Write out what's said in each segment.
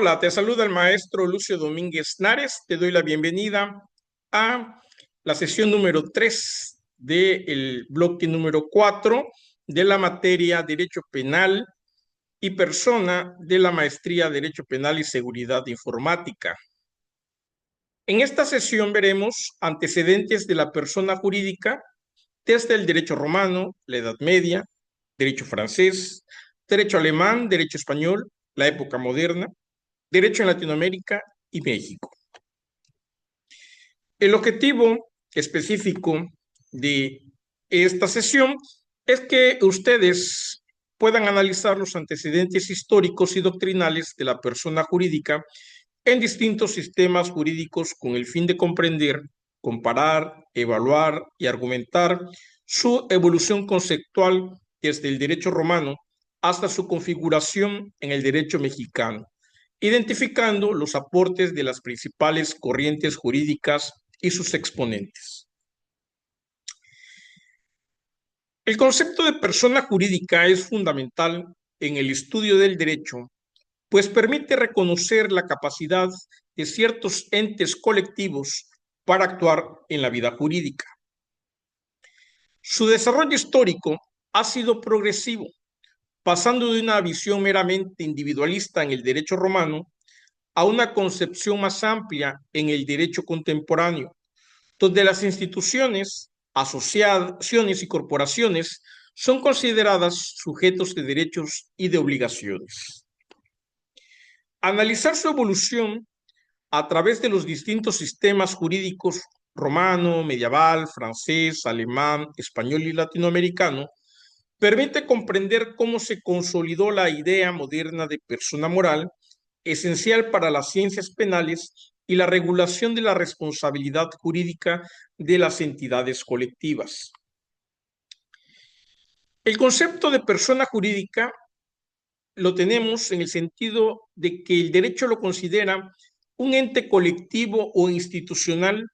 Hola, te saluda el maestro Lucio Domínguez Nares. Te doy la bienvenida a la sesión número 3 del bloque número 4 de la materia Derecho Penal y Persona de la maestría Derecho Penal y Seguridad Informática. En esta sesión veremos antecedentes de la persona jurídica desde el derecho romano, la Edad Media, derecho francés, derecho alemán, derecho español, la época moderna, derecho en Latinoamérica y México. El objetivo específico de esta sesión es que ustedes puedan analizar los antecedentes históricos y doctrinales de la persona jurídica en distintos sistemas jurídicos con el fin de comprender, comparar, evaluar y argumentar su evolución conceptual desde el derecho romano hasta su configuración en el derecho mexicano, identificando los aportes de las principales corrientes jurídicas y sus exponentes. El concepto de persona jurídica es fundamental en el estudio del derecho, pues permite reconocer la capacidad de ciertos entes colectivos para actuar en la vida jurídica. Su desarrollo histórico ha sido progresivo, pasando de una visión meramente individualista en el derecho romano a una concepción más amplia en el derecho contemporáneo, donde las instituciones, asociaciones y corporaciones son consideradas sujetos de derechos y de obligaciones. Analizar su evolución a través de los distintos sistemas jurídicos romano, medieval, francés, alemán, español y latinoamericano permite comprender cómo se consolidó la idea moderna de persona moral, esencial para las ciencias penales y la regulación de la responsabilidad jurídica de las entidades colectivas. El concepto de persona jurídica lo tenemos en el sentido de que el derecho lo considera un ente colectivo o institucional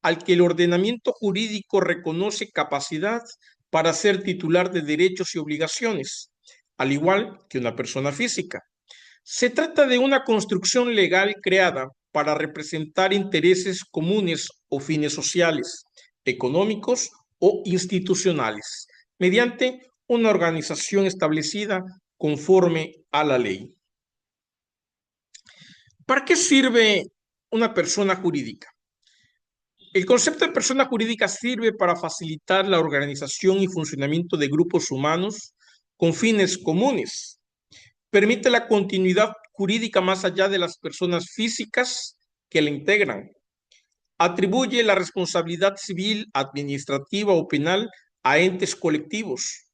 al que el ordenamiento jurídico reconoce capacidad para ser titular de derechos y obligaciones, al igual que una persona física. Se trata de una construcción legal creada para representar intereses comunes o fines sociales, económicos o institucionales, mediante una organización establecida conforme a la ley. ¿Para qué sirve una persona jurídica? El concepto de persona jurídica sirve para facilitar la organización y funcionamiento de grupos humanos con fines comunes. Permite la continuidad jurídica más allá de las personas físicas que la integran. Atribuye la responsabilidad civil, administrativa o penal a entes colectivos.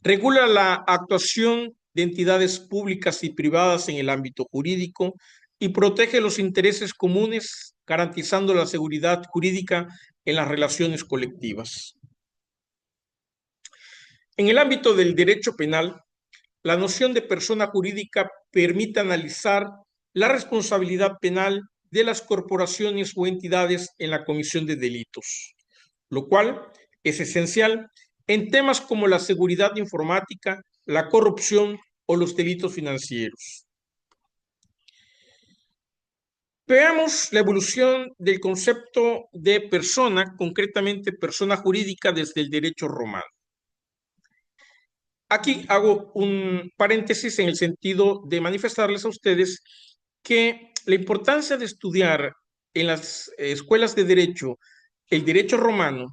Regula la actuación de entidades públicas y privadas en el ámbito jurídico y protege los intereses comunes, garantizando la seguridad jurídica en las relaciones colectivas. En el ámbito del derecho penal, la noción de persona jurídica permite analizar la responsabilidad penal de las corporaciones o entidades en la comisión de delitos, lo cual es esencial en temas como la seguridad informática, la corrupción o los delitos financieros. Veamos la evolución del concepto de persona, concretamente persona jurídica, desde el derecho romano. Aquí hago un paréntesis en el sentido de manifestarles a ustedes que la importancia de estudiar en las escuelas de derecho el derecho romano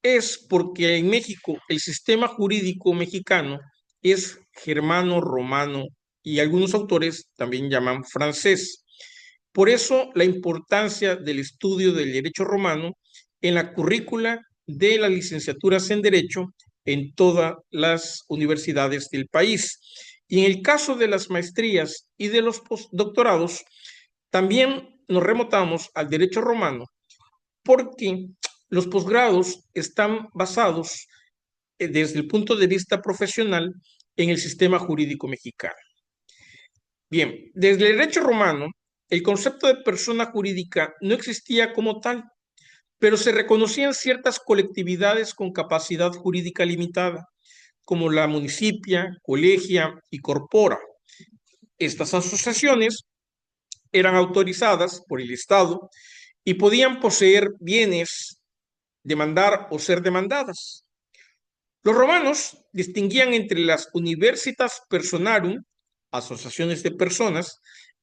es porque en México el sistema jurídico mexicano es germano, romano y algunos autores también llaman francés. Por eso la importancia del estudio del derecho romano en la currícula de las licenciaturas en Derecho en todas las universidades del país. Y en el caso de las maestrías y de los postdoctorados, también nos remontamos al derecho romano, porque los posgrados están basados desde el punto de vista profesional en el sistema jurídico mexicano. Bien, desde el derecho romano, el concepto de persona jurídica no existía como tal, pero se reconocían ciertas colectividades con capacidad jurídica limitada, como la municipia, colegia y corpora. Estas asociaciones eran autorizadas por el Estado y podían poseer bienes, demandar o ser demandadas. Los romanos distinguían entre las universitas personarum, asociaciones de personas,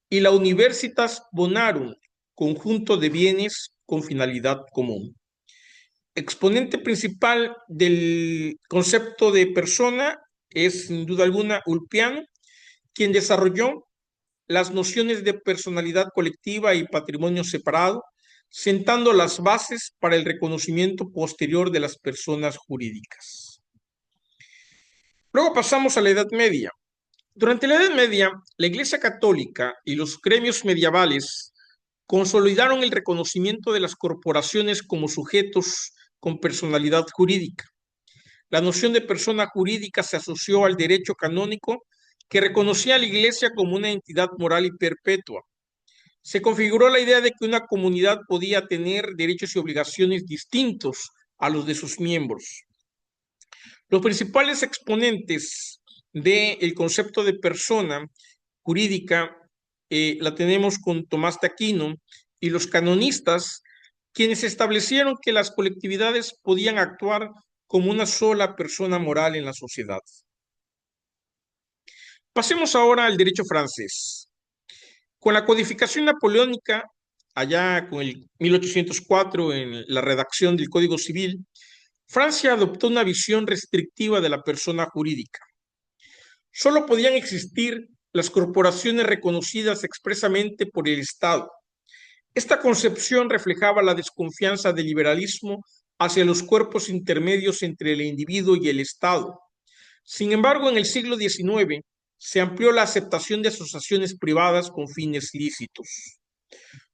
y la universitas bonarum, conjunto de bienes con finalidad común. Exponente principal del concepto de persona es, sin duda alguna, Ulpiano, quien desarrolló las nociones de personalidad colectiva y patrimonio separado, sentando las bases para el reconocimiento posterior de las personas jurídicas. Luego pasamos a la Edad Media. Durante la Edad Media, la Iglesia Católica y los gremios medievales consolidaron el reconocimiento de las corporaciones como sujetos con personalidad jurídica. La noción de persona jurídica se asoció al derecho canónico que reconocía a la Iglesia como una entidad moral y perpetua. Se configuró la idea de que una comunidad podía tener derechos y obligaciones distintos a los de sus miembros. Los principales exponentes del concepto de persona jurídica la tenemos con Tomás de Aquino y los canonistas, quienes establecieron que las colectividades podían actuar como una sola persona moral en la sociedad. Pasemos ahora al derecho francés. Con la codificación napoleónica, allá con el 1804 en la redacción del Código Civil, Francia adoptó una visión restrictiva de la persona jurídica. Solo podían existir las corporaciones reconocidas expresamente por el Estado. Esta concepción reflejaba la desconfianza del liberalismo hacia los cuerpos intermedios entre el individuo y el Estado. Sin embargo, en el siglo XIX se amplió la aceptación de asociaciones privadas con fines lícitos.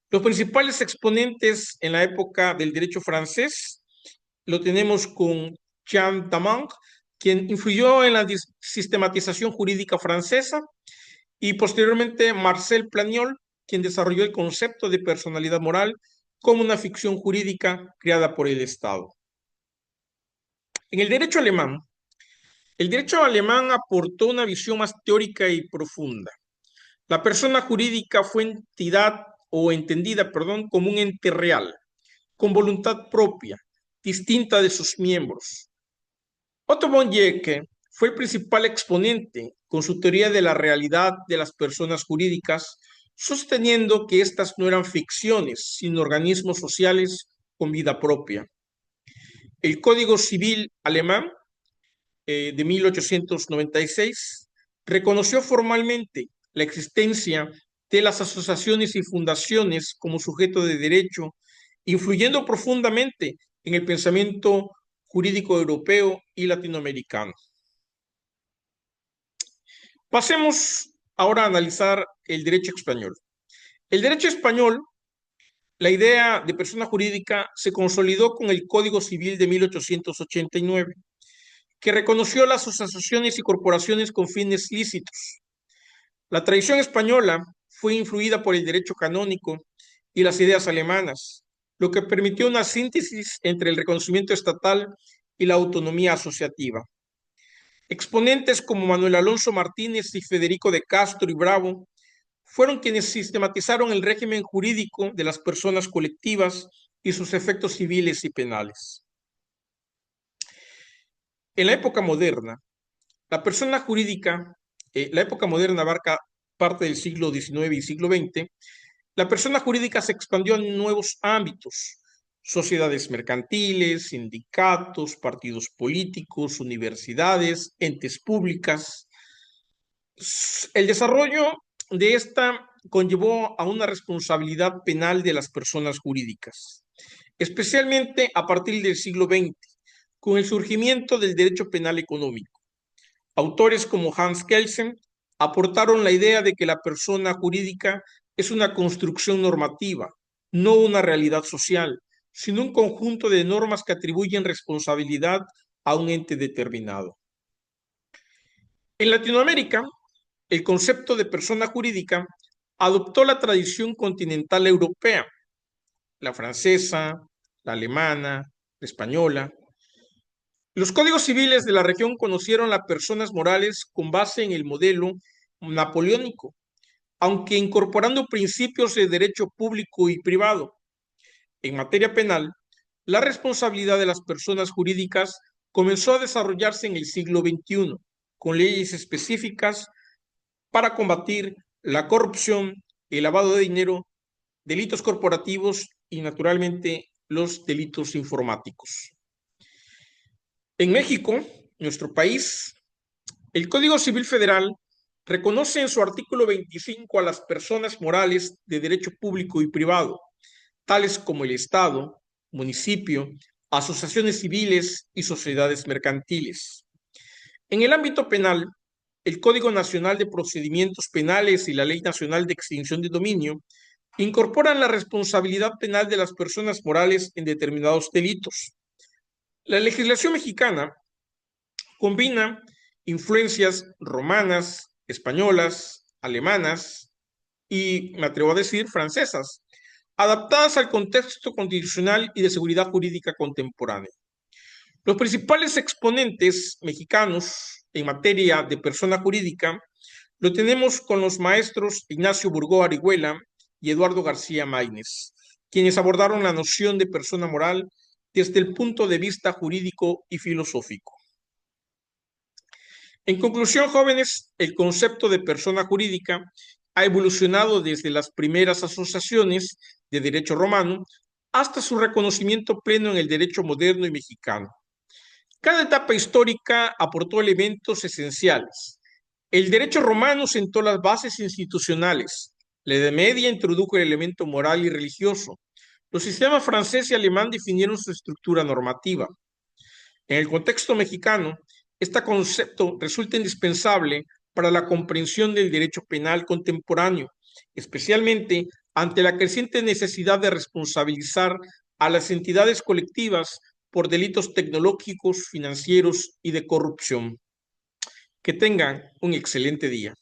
Los principales exponentes en la época del derecho francés lo tenemos con Jean Damange, quien influyó en la sistematización jurídica francesa, y posteriormente Marcel Planiol, quien desarrolló el concepto de personalidad moral como una ficción jurídica creada por el Estado. En el derecho alemán aportó una visión más teórica y profunda. La persona jurídica fue entendida como un ente real, con voluntad propia, distinta de sus miembros. Otto von Guericke fue el principal exponente con su teoría de la realidad de las personas jurídicas, sosteniendo que éstas no eran ficciones, sino organismos sociales con vida propia. El Código Civil alemán de 1896 reconoció formalmente la existencia de las asociaciones y fundaciones como sujeto de derecho, influyendo profundamente en el pensamiento jurídico europeo y latinoamericano. Pasemos ahora a analizar el derecho español. El derecho español, la idea de persona jurídica se consolidó con el Código Civil de 1889, que reconoció las asociaciones y corporaciones con fines lícitos. La tradición española fue influida por el derecho canónico y las ideas alemanas, lo que permitió una síntesis entre el reconocimiento estatal y la autonomía asociativa. Exponentes como Manuel Alonso Martínez y Federico de Castro y Bravo fueron quienes sistematizaron el régimen jurídico de las personas colectivas y sus efectos civiles y penales. En la época moderna, la persona jurídica, la época moderna abarca parte del siglo XIX y siglo XX, la persona jurídica se expandió en nuevos ámbitos: sociedades mercantiles, sindicatos, partidos políticos, universidades, entes públicas. El desarrollo de esta conllevó a una responsabilidad penal de las personas jurídicas, especialmente a partir del siglo XX, con el surgimiento del derecho penal económico. Autores como Hans Kelsen aportaron la idea de que la persona jurídica es una construcción normativa, no una realidad social, sino un conjunto de normas que atribuyen responsabilidad a un ente determinado. En Latinoamérica, el concepto de persona jurídica adoptó la tradición continental europea, la francesa, la alemana, la española. Los códigos civiles de la región conocieron las personas morales con base en el modelo napoleónico, aunque incorporando principios de derecho público y privado. En materia penal, la responsabilidad de las personas jurídicas comenzó a desarrollarse en el siglo XXI, con leyes específicas para combatir la corrupción, el lavado de dinero, delitos corporativos y, naturalmente, los delitos informáticos. En México, nuestro país, el Código Civil Federal reconoce en su artículo 25 a las personas morales de derecho público y privado, tales como el Estado, municipio, asociaciones civiles y sociedades mercantiles. En el ámbito penal, el Código Nacional de Procedimientos Penales y la Ley Nacional de Extinción de Dominio incorporan la responsabilidad penal de las personas morales en determinados delitos. La legislación mexicana combina influencias romanas, españolas, alemanas y, me atrevo a decir, francesas, adaptadas al contexto constitucional y de seguridad jurídica contemporánea. Los principales exponentes mexicanos en materia de persona jurídica lo tenemos con los maestros Ignacio Burgó Arihuela y Eduardo García Maínez, quienes abordaron la noción de persona moral desde el punto de vista jurídico y filosófico. En conclusión, jóvenes, el concepto de persona jurídica ha evolucionado desde las primeras asociaciones de derecho romano hasta su reconocimiento pleno en el derecho moderno y mexicano. Cada etapa histórica aportó elementos esenciales. El derecho romano sentó las bases institucionales. La Edad Media introdujo el elemento moral y religioso. Los sistemas francés y alemán definieron su estructura normativa. En el contexto mexicano, este concepto resulta indispensable para la comprensión del derecho penal contemporáneo, especialmente ante la creciente necesidad de responsabilizar a las entidades colectivas por delitos tecnológicos, financieros y de corrupción. Que tengan un excelente día.